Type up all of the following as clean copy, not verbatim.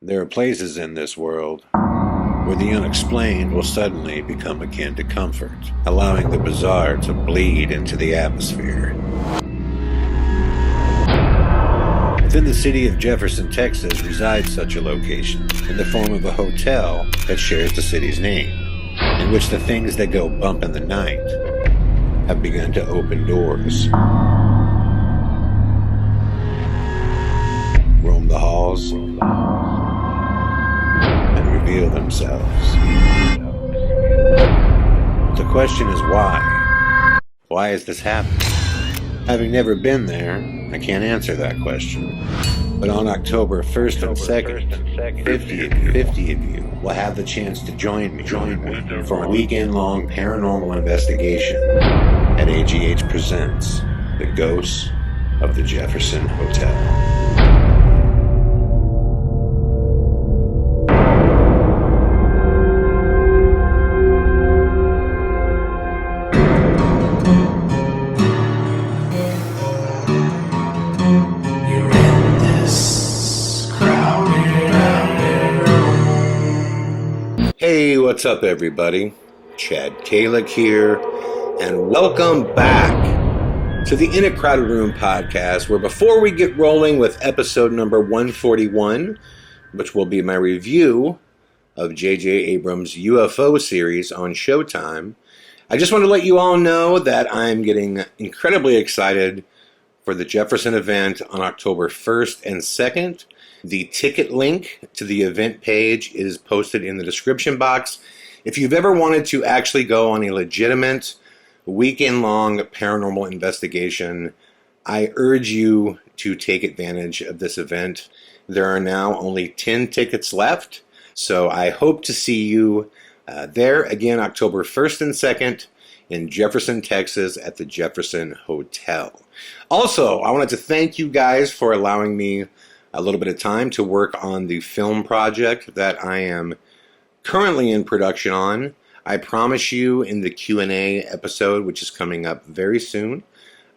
There are places in this world where the unexplained will suddenly become akin to comfort, allowing the bizarre to bleed into the atmosphere. Within the city of Jefferson, Texas, resides such a location, in the form of a hotel that shares the city's name, in which the things that go bump in the night have begun to open doors, roam the halls, and reveal themselves. The question is why? Why is this happening? Having never been there, I can't answer that question. But on October 1st and 2nd, 50 of you will have the chance to join me for a weekend-long paranormal investigation at AGH Presents The Ghosts of the Jefferson Hotel. Hey, what's up everybody? Chad Calek here, and welcome back to the In a Crowded Room podcast, where before we get rolling with episode number 141, which will be my review of J.J. Abrams' U.F.O series on Showtime, I just want to let you all know that I'm getting incredibly excited for the Jefferson event on October 1st and 2nd. The ticket link to the event page is posted in the description box. If you've ever wanted to actually go on a legitimate weekend-long paranormal investigation, I urge you to take advantage of this event. There are now only 10 tickets left, so I hope to see you there again October 1st and 2nd in Jefferson, Texas at the Jefferson Hotel. Also, I wanted to thank you guys for allowing me a little bit of time to work on the film project that I am currently in production on. I promise you in the Q&A episode, which is coming up very soon,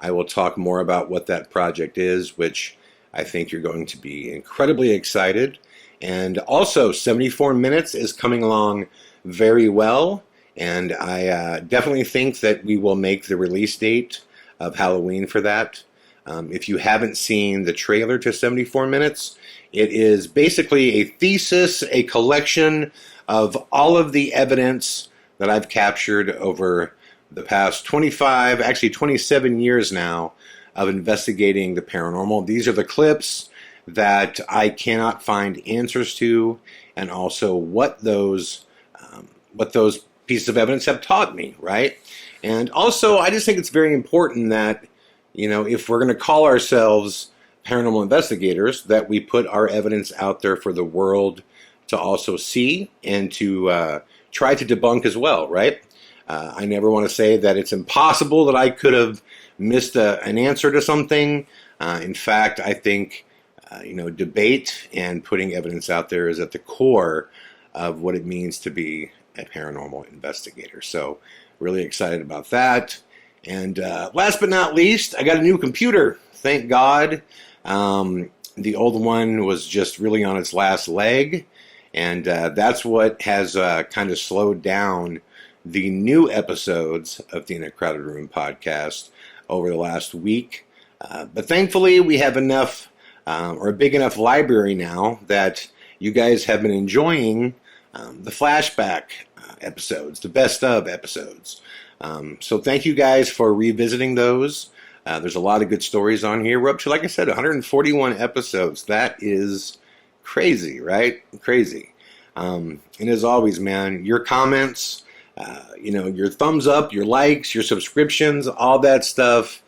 I will talk more about what that project is, which I think you're going to be incredibly excited. And also, 74 Minutes is coming along very well, and I definitely think that we will make the release date of Halloween for that. If you haven't seen the trailer to 74 Minutes, it is basically a thesis, a collection of all of the evidence that I've captured over the past 25, actually 27 years now of investigating the paranormal. These are the clips that I cannot find answers to, and also what those pieces of evidence have taught me, right? And also, I just think it's very important that, you know, if we're going to call ourselves paranormal investigators, that we put our evidence out there for the world to also see and to try to debunk as well, right? I never want to say that it's impossible that I could have missed an answer to something. In fact, I think, debate and putting evidence out there is at the core of what it means to be a paranormal investigator. So, really excited about that. And last but not least, I got a new computer. Thank God. The old one was just really on its last leg. And that's what has kind of slowed down the new episodes of the In a Crowded Room podcast over the last week. But thankfully, we have enough, or a big enough library now that you guys have been enjoying the flashback episodes, the best of episodes. So thank you guys for revisiting those. There's a lot of good stories on here. We're up to, like I said, 141 episodes. That is crazy, right? Crazy. And as always, man, your comments, your thumbs up, your likes, your subscriptions, all that stuff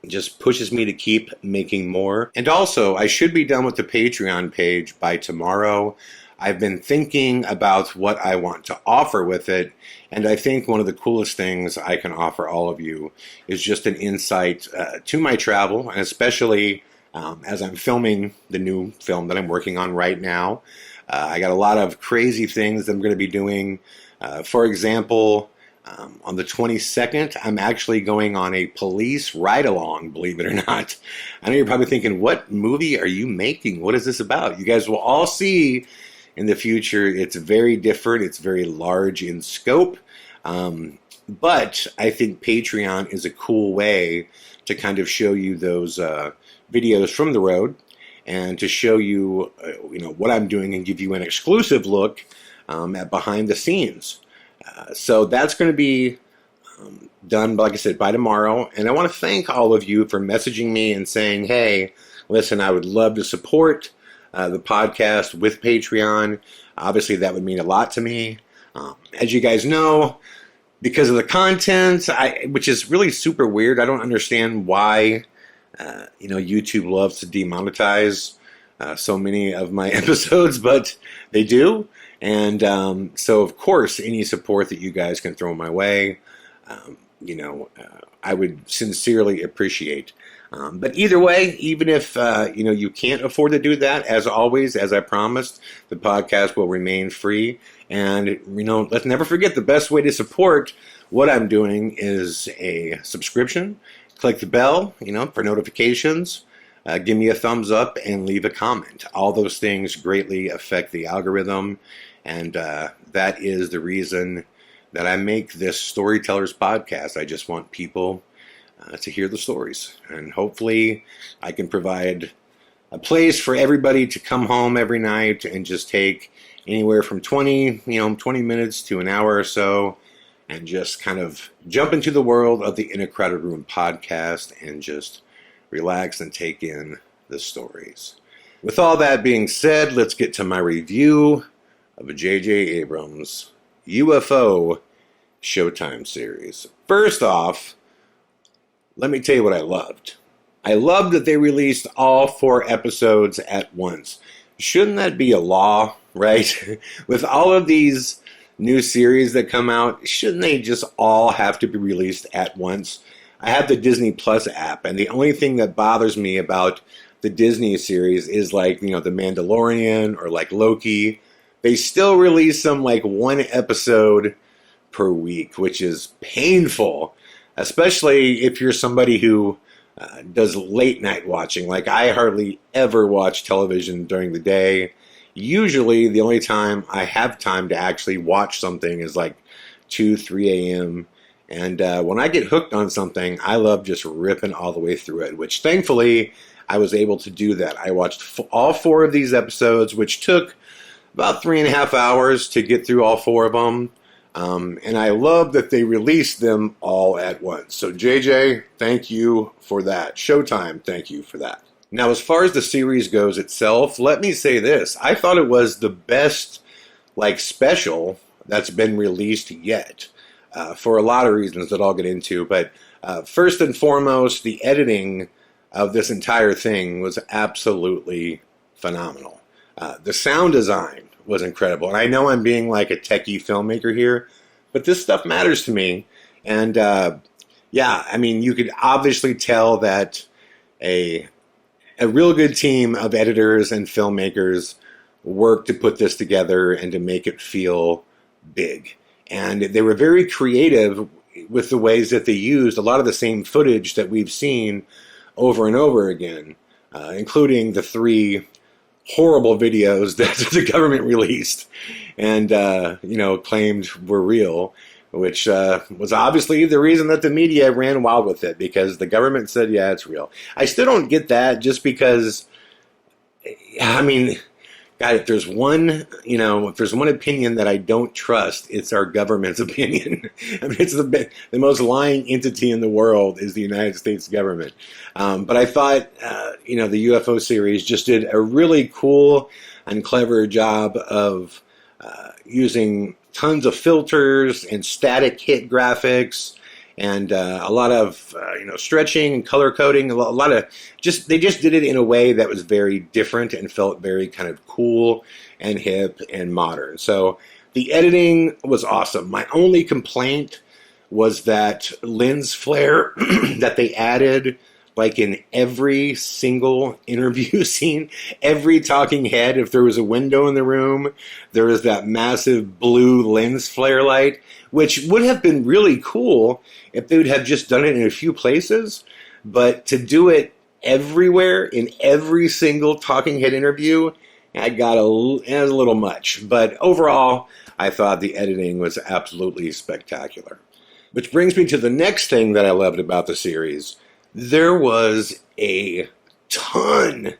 just pushes me to keep making more. And also, I should be done with the Patreon page by tomorrow. I've been thinking about what I want to offer with it, and I think one of the coolest things I can offer all of you is just an insight to my travel, and especially as I'm filming the new film that I'm working on right now. I got a lot of crazy things that I'm going to be doing. For example, On the 22nd, I'm actually going on a police ride-along, believe it or not. I know you're probably thinking, what movie are you making? What is this about? You guys will all see in the future. It's very different. It's very large in scope. But I think Patreon is a cool way to kind of show you those videos from the road and to show you, what I'm doing and give you an exclusive look at behind the scenes. So that's going to be done, like I said, by tomorrow. And I want to thank all of you for messaging me and saying, hey, listen, I would love to support the podcast with Patreon. Obviously, that would mean a lot to me. As you guys know, because of the content, which is really super weird, I don't understand why YouTube loves to demonetize so many of my episodes, but they do. And so, of course, any support that you guys can throw my way, I would sincerely appreciate. But either way, even if you can't afford to do that, as always, as I promised, the podcast will remain free. And let's never forget, the best way to support what I'm doing is a subscription. Click the bell, for notifications. Give me a thumbs up and leave a comment. All those things greatly affect the algorithm, and that is the reason that I make this Storytellers podcast. I just want people to hear the stories, and hopefully I can provide a place for everybody to come home every night and just take anywhere from 20 minutes to an hour or so and just kind of jump into the world of the In a Crowded Room podcast and just relax and take in the stories. With all that being said, let's get to my review of a J.J. Abrams U.F.O. Showtime series. First off, let me tell you what I loved. I loved that they released all 4 episodes at once. Shouldn't that be a law, right? With all of these new series that come out, shouldn't they just all have to be released at once? I have the Disney Plus app, and the only thing that bothers me about the Disney series is The Mandalorian or Loki. They still release them 1 episode per week, which is painful, especially if you're somebody who does late night watching. I hardly ever watch television during the day. Usually the only time I have time to actually watch something is 2, 3 a.m. And when I get hooked on something, I love just ripping all the way through it, which thankfully I was able to do that. I watched all 4 of these episodes, which took about 3.5 hours to get through all 4 of them. And I love that they released them all at once. So JJ, thank you for that. Showtime, thank you for that. Now, as far as the series goes itself, let me say this. I thought it was the best, special that's been released yet, for a lot of reasons that I'll get into. But first and foremost, the editing of this entire thing was absolutely phenomenal. The sound design was incredible. And I know I'm being a techie filmmaker here, but this stuff matters to me. And you could obviously tell that a real good team of editors and filmmakers worked to put this together and to make it feel big. And they were very creative with the ways that they used a lot of the same footage that we've seen over and over again, including the 3 horrible videos that the government released and, claimed were real, which was obviously the reason that the media ran wild with it, because the government said, yeah, it's real. I still don't get that, just because, God, if there's one opinion that I don't trust, it's our government's opinion. It's the most lying entity in the world is the United States government. But I thought, the U.F.O. series just did a really cool and clever job of using tons of filters and static hit graphics and a lot of stretching and color coding. A lot of they just did it in a way that was very different and felt very kind of cool and hip and modern. So the editing was awesome. My only complaint was that lens flare that they added like in every single interview scene, every talking head, if there was a window in the room, there was that massive blue lens flare light, which would have been really cool if they would have just done it in a few places. But to do it everywhere in every single talking head interview, it was a little much. But overall, I thought the editing was absolutely spectacular. Which brings me to the next thing that I loved about the series. There was a ton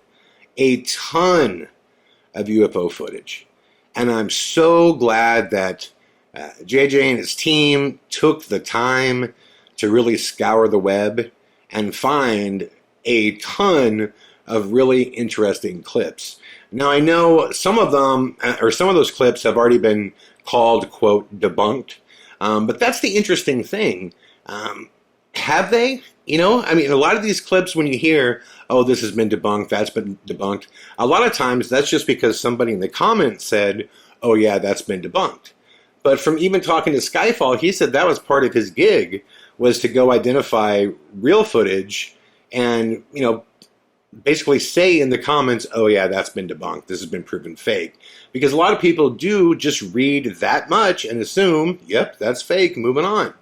of UFO footage. And I'm so glad that JJ and his team took the time to really scour the web and find a ton of really interesting clips. Now, I know some of them, or some of those clips have already been called, quote, debunked. But that's the interesting thing. Have they? I mean, a lot of these clips, when you hear, oh, this has been debunked, that's been debunked, a lot of times that's just because somebody in the comments said, oh, yeah, that's been debunked. But from even talking to Skyfall, he said that was part of his gig, was to go identify real footage and, basically say in the comments, oh, yeah, that's been debunked, this has been proven fake. Because a lot of people do just read that much and assume, yep, that's fake, moving on.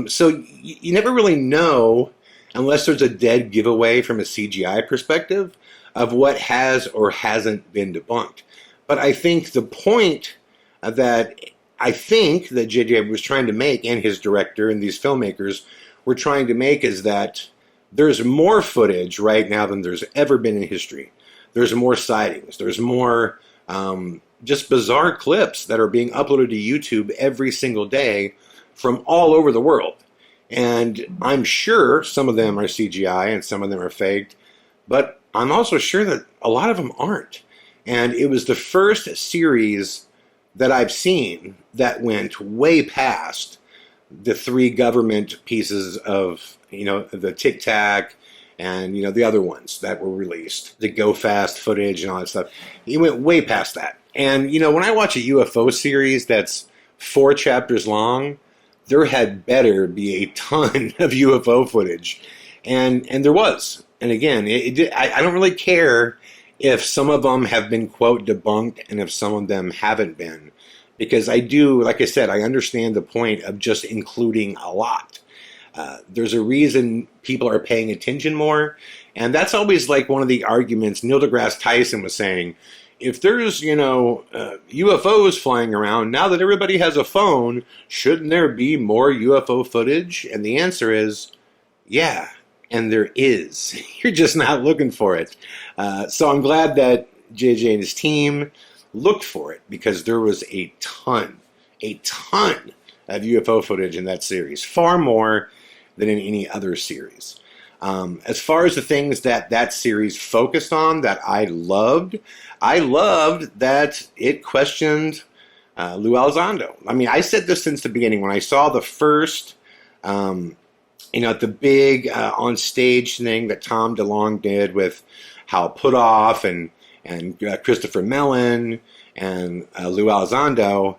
So you never really know, unless there's a dead giveaway from a CGI perspective, of what has or hasn't been debunked. But I think the point that JJ was trying to make, and his director and these filmmakers were trying to make, is that there's more footage right now than there's ever been in history. There's more sightings. There's more just bizarre clips that are being uploaded to YouTube every single day from all over the world. And I'm sure some of them are CGI and some of them are faked, but I'm also sure that a lot of them aren't. And it was the first series that I've seen that went way past the three government pieces of, the Tic Tac and, the other ones that were released, the Go Fast footage and all that stuff. He went way past that. And, when I watch a UFO series that's 4 chapters long, there had better be a ton of UFO footage. And there was. And again, I don't really care if some of them have been, quote, debunked and if some of them haven't been. Because I do, like I said, I understand the point of just including a lot. There's a reason people are paying attention more. And that's always like one of the arguments Neil deGrasse Tyson was saying. If there's, UFOs flying around, now that everybody has a phone, shouldn't there be more UFO footage? And the answer is, yeah, and there is. You're just not looking for it. So I'm glad that JJ and his team looked for it, because there was a ton of UFO footage in that series, far more than in any other series. As far as the things that series focused on that I loved that it questioned Lou Elizondo. I mean, I said this since the beginning. When I saw the first, the big on stage thing that Tom DeLonge did with Hal Puthoff and Christopher Mellon and Lou Elizondo,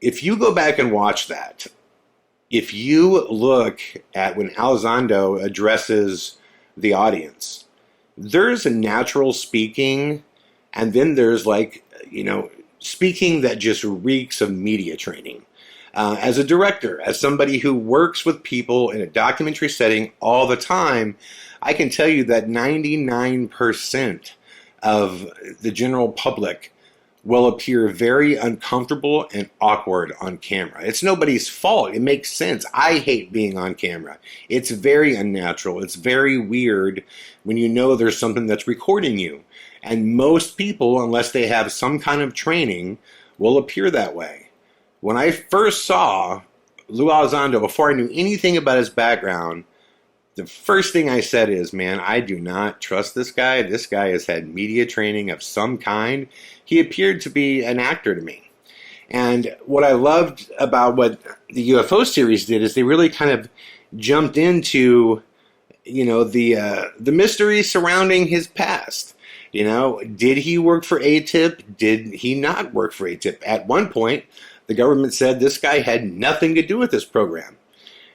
if you go back and watch that, if you look at when Elizondo addresses the audience, there's a natural speaking, and then there's speaking that just reeks of media training. As a director, as somebody who works with people in a documentary setting all the time, I can tell you that 99% of the general public will appear very uncomfortable and awkward on camera. It's nobody's fault. It makes sense. I hate being on camera. It's very unnatural. It's very weird when you know there's something that's recording you. And most people, unless they have some kind of training, will appear that way. When I first saw Lou Elizondo, before I knew anything about his background, the first thing I said is, man, I do not trust this guy. This guy has had media training of some kind. He appeared to be an actor to me. And what I loved about what the UFO series did is they really kind of jumped into, the mystery surrounding his past. Did he work for ATIP? Did he not work for ATIP? At one point, the government said this guy had nothing to do with this program.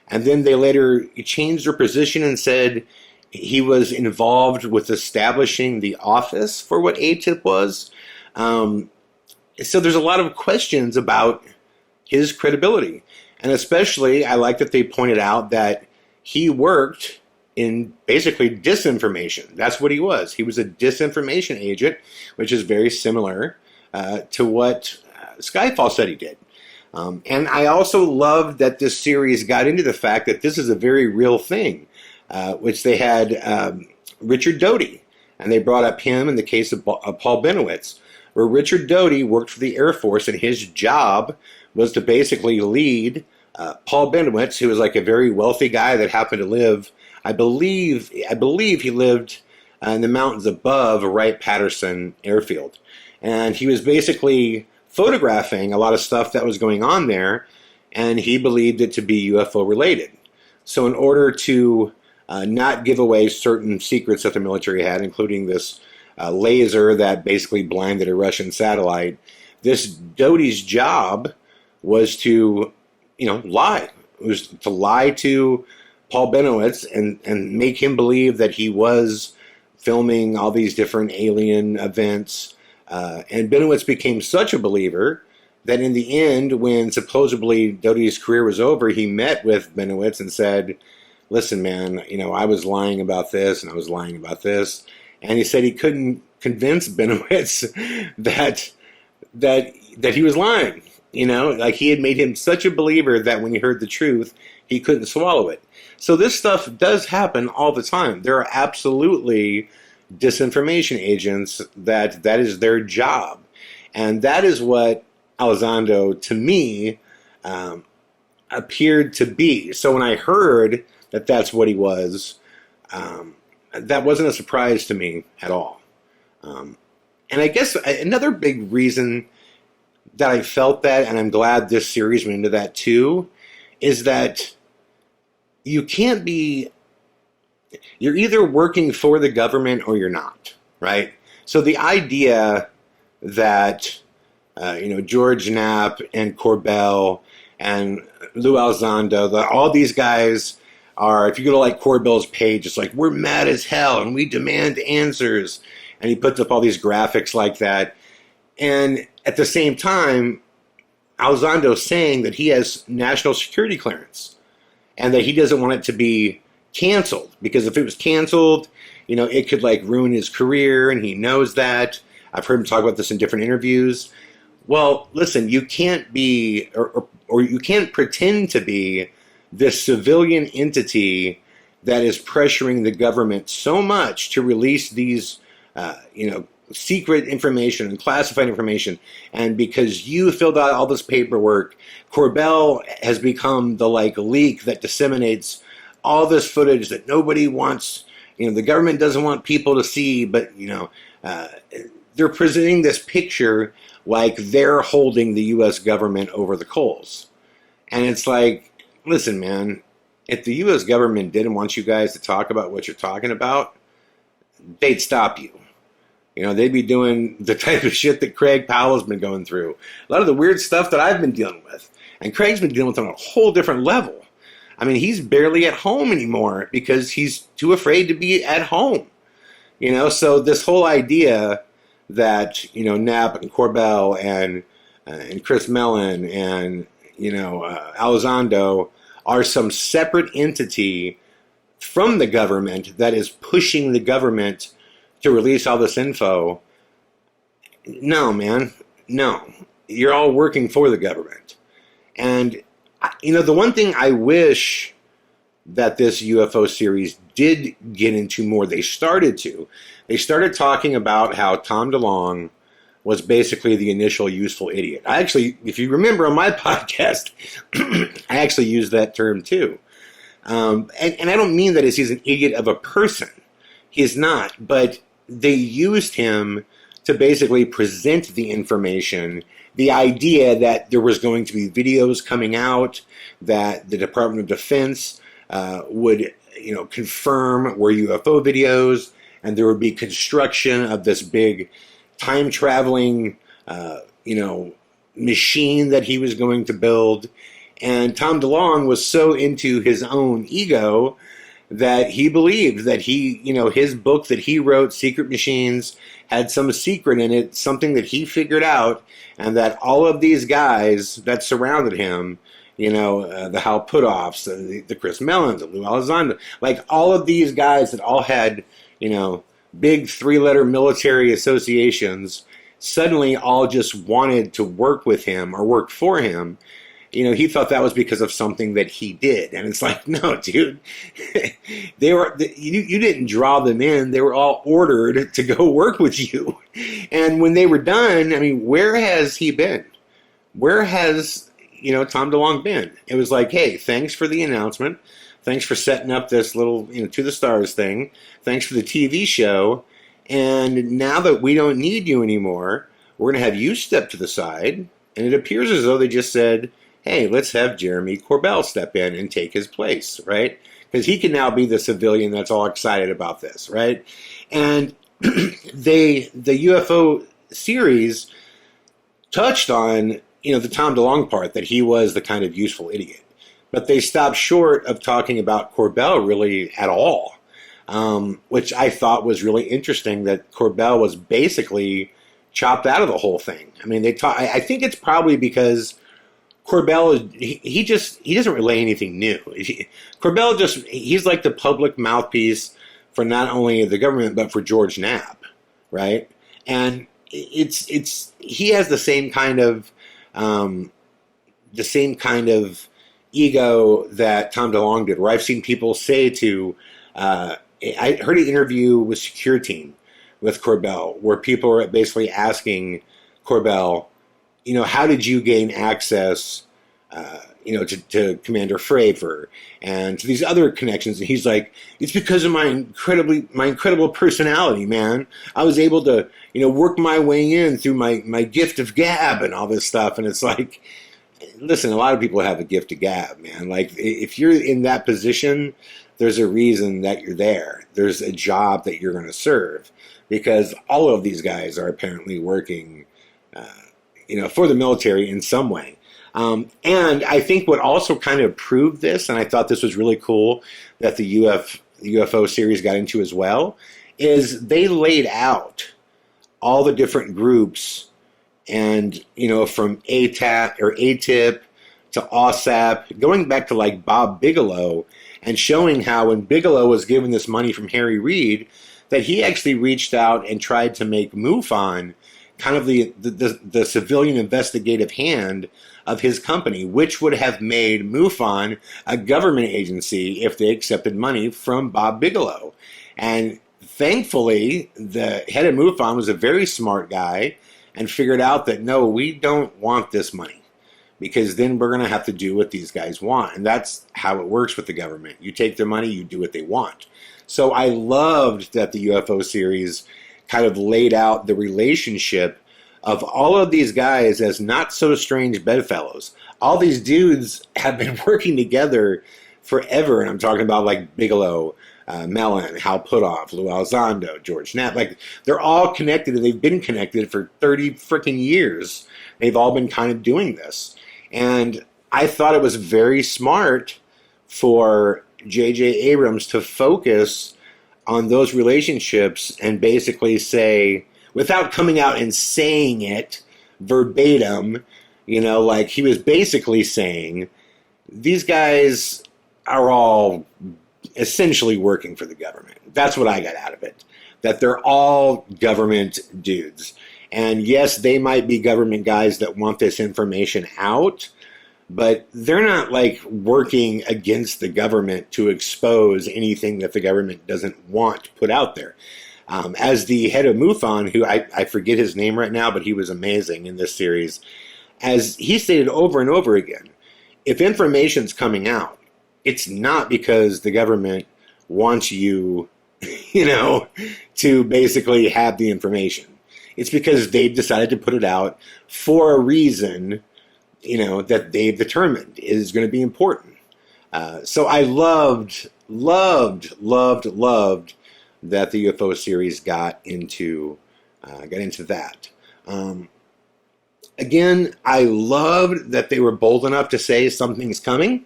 And then they later changed their position and said, He was involved with establishing the office for what ATIP was. Um, so there's a lot of questions about his credibility. And especially, I like that they pointed out that he worked in basically disinformation. That's what he was. He was a disinformation agent, which is very similar to what Skyfall said he did. And I also love that this series got into the fact that this is a very real thing, which they had Richard Doty, and they brought up him in the case of Paul Benowitz, where Richard Doty worked for the Air Force, and his job was to basically lead Paul Benowitz, who was like a very wealthy guy that happened to live, I believe he lived in the mountains above Wright-Patterson Airfield. And he was basically photographing a lot of stuff that was going on there, and he believed it to be UFO related. So in order to not give away certain secrets that the military had, including this laser that basically blinded a Russian satellite, this Doty's job was to, lie. It was to lie to Paul Benowitz and make him believe that he was filming all these different alien events. And Benowitz became such a believer that in the end, when supposedly Doty's career was over, he met with Benowitz and said, listen, man, I was lying about this and I was lying about this. And he said he couldn't convince Benowitz that he was lying. Like he had made him such a believer that when he heard the truth, he couldn't swallow it. So this stuff does happen all the time. There are absolutely disinformation agents that is their job. And that is what Elizondo, to me, appeared to be. So when I heard that that's what he was, that wasn't a surprise to me at all. And I guess another big reason that I felt that, and I'm glad this series went into that too, is that you can't be, you're either working for the government or you're not, right? So the idea that, George Knapp and Corbell and Lou Elizondo, all these guys are, if you go to like Corbell's page, it's like, we're mad as hell and we demand answers. And he puts up all these graphics like that. And at the same time, Elizondo's saying that he has national security clearance and that he doesn't want it to be canceled, because if it was canceled, it could like ruin his career, and he knows that. I've heard him talk about this in different interviews. Well, listen, you can't be, or you can't pretend to be this civilian entity that is pressuring the government so much to release these, secret information and classified information. And because you filled out all this paperwork, Corbell has become the leak that disseminates all this footage that nobody wants, the government doesn't want people to see, but, they're presenting this picture like they're holding the U.S. government over the coals. And it's like, listen, man, if the U.S. government didn't want you guys to talk about what you're talking about, they'd stop you. They'd be doing the type of shit that Craig Powell's been going through. A lot of the weird stuff that I've been dealing with. And Craig's been dealing with on a whole different level. I mean, he's barely at home anymore because he's too afraid to be at home. So this whole idea that, Knapp and Corbell and Chris Mellon and, Elizondo are some separate entity from the government that is pushing the government to release all this info. No, man. No. You're all working for the government. And, the one thing I wish that this UFO series did get into more, they started talking about how Tom DeLonge was basically the initial useful idiot. I actually, if you remember on my podcast, I actually used that term too. And I don't mean that he's an idiot of a person. He's not, but they used him to basically present the information, the idea that there was going to be videos coming out, that the Department of Defense would, confirm were UFO videos, and there would be construction of this big time-traveling, machine that he was going to build. And Tom DeLonge was so into his own ego that he believed that his book that he wrote, Secret Machines, had some secret in it, something that he figured out, and that all of these guys that surrounded him, the Hal Puthoffs, the Chris Mellons, the Lou Elizondo, like all of these guys that all had, big three-letter military associations, suddenly all just wanted to work with him or work for him. He thought that was because of something that he did. And it's like, no, dude, you didn't draw them in. They were all ordered to go work with you. And when they were done, I mean, where has he been? Where has, Tom DeLonge been? It was like, hey, thanks for the announcement. Thanks for setting up this little, To the Stars thing. Thanks for the TV show. And now that we don't need you anymore, we're going to have you step to the side. And it appears as though they just said, hey, let's have Jeremy Corbell step in and take his place, right? Because he can now be the civilian that's all excited about this, right? And the UFO series touched on, the Tom DeLonge part, that he was the kind of useful idiot. But they stopped short of talking about Corbell really at all, which I thought was really interesting, that Corbell was basically chopped out of the whole thing. I mean, I think it's probably because Corbell he doesn't relay anything new. Corbell he's like the public mouthpiece for not only the government but for George Knapp, right? And he has the same kind of ego that Tom DeLonge did. Where I've seen people say I heard an interview with Secure Team with Corbell where people are basically asking Corbell, how did you gain access, to Commander Fravor and to these other connections? And he's like, it's because of my incredible personality, man. I was able to, work my way in through my gift of gab and all this stuff. And it's like, listen, a lot of people have a gift of gab, man. Like, if you're in that position, there's a reason that you're there. There's a job that you're going to serve, because all of these guys are apparently working for the military in some way. And I think what also kind of proved this, and I thought this was really cool that the UFO series got into as well, is they laid out all the different groups and, from ATIP to OSAP, going back to like Bob Bigelow, and showing how when Bigelow was given this money from Harry Reid, that he actually reached out and tried to make MUFON kind of the civilian investigative hand of his company, which would have made MUFON a government agency if they accepted money from Bob Bigelow. And thankfully, the head of MUFON was a very smart guy and figured out that, no, we don't want this money, because then we're going to have to do what these guys want. And that's how it works with the government. You take their money, you do what they want. So I loved that the UFO series kind of laid out the relationship of all of these guys as not so strange bedfellows. All these dudes have been working together forever, and I'm talking about like Bigelow, Mellon, Hal Puthoff, Lou Elizondo, George Knapp. Like, they're all connected, and they've been connected for 30 freaking years. They've all been kind of doing this. And I thought it was very smart for J.J. Abrams to focus on those relationships and basically say, without coming out and saying it verbatim, like he was basically saying, these guys are all essentially working for the government. That's what I got out of it. That they're all government dudes. And yes, they might be government guys that want this information out, but they're not like working against the government to expose anything that the government doesn't want put out there. As the head of MUFON, who I forget his name right now, but he was amazing in this series, as he stated over and over again, if information's coming out, it's not because the government wants you, to basically have the information. It's because they've decided to put it out for a reason, that they've determined is going to be important. So I loved that the UFO series got into that. Again, I loved that they were bold enough to say something's coming.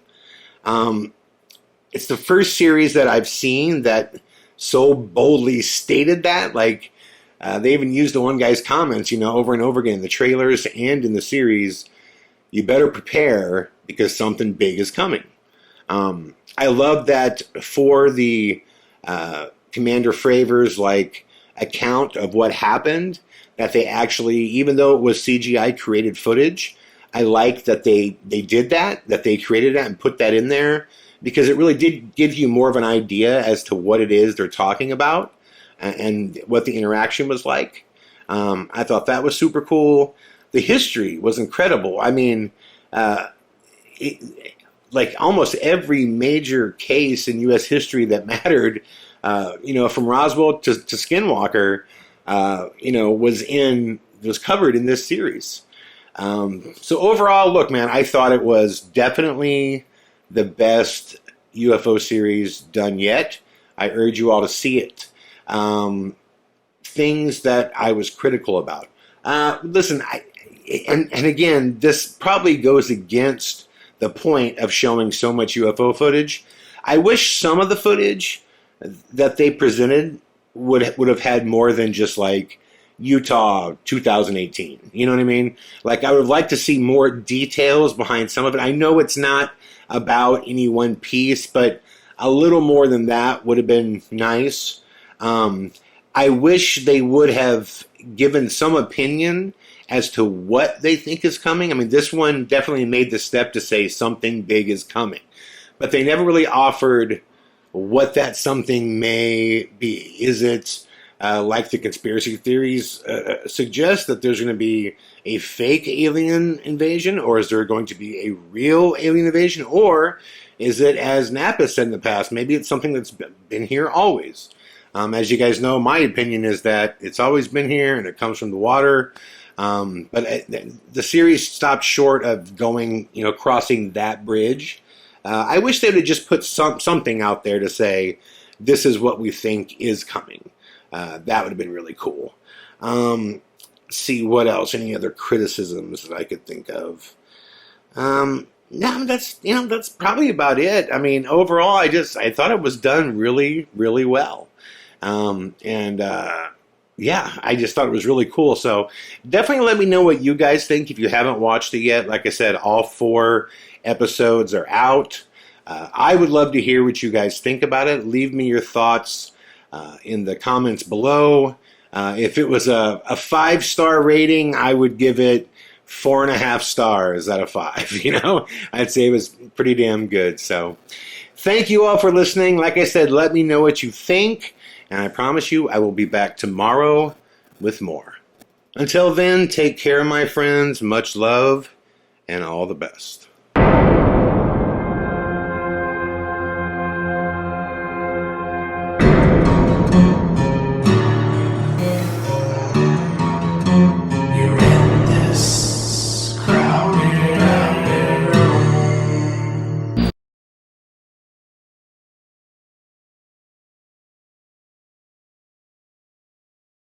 it's the first series that I've seen that so boldly stated that. Like, they even used the one guy's comments, over and over again in the trailers and in the series. You better prepare because something big is coming. I love that for the Commander Fravors account of what happened, that they actually, even though it was CGI created footage, I like that they did that they created that and put that in there, because it really did give you more of an idea as to what it is they're talking about and what the interaction was like. I thought that was super cool. The history was incredible. I mean, almost every major case in U.S. history that mattered, from Roswell to Skinwalker, was covered in this series. So overall, look, man, I thought it was definitely the best UFO series done yet. I urge you all to see it. Things that I was critical about. Listen, and again, this probably goes against the point of showing so much UFO footage. I wish some of the footage that they presented would have had more than just Utah 2018. You know what I mean? I would like to see more details behind some of it. I know it's not about any one piece, but a little more than that would have been nice. I wish they would have given some opinion as to what they think is coming. I mean, this one definitely made the step to say something big is coming, but they never really offered what that something may be. Is it like the conspiracy theories suggest, that there's going to be a fake alien invasion, or is there going to be a real alien invasion, or is it, as Napa said in the past, maybe it's something that's been here always? As you guys know, my opinion is that it's always been here and it comes from the water. But the series stopped short of going, crossing that bridge. I wish they would have just put something out there to say, this is what we think is coming. That would have been really cool. See what else, any other criticisms that I could think of. No, that's probably about it. I mean, overall, I thought it was done really, really well. I just thought it was really cool. So definitely let me know what you guys think if you haven't watched it yet. Like I said, all 4 episodes are out. I would love to hear what you guys think about it. Leave me your thoughts in the comments below. If it was a 5-star rating, I would give it 4.5 stars out of 5. I'd say it was pretty damn good. So thank you all for listening. Like I said, let me know what you think. And I promise you, I will be back tomorrow with more. Until then, take care, my friends. Much love and all the best.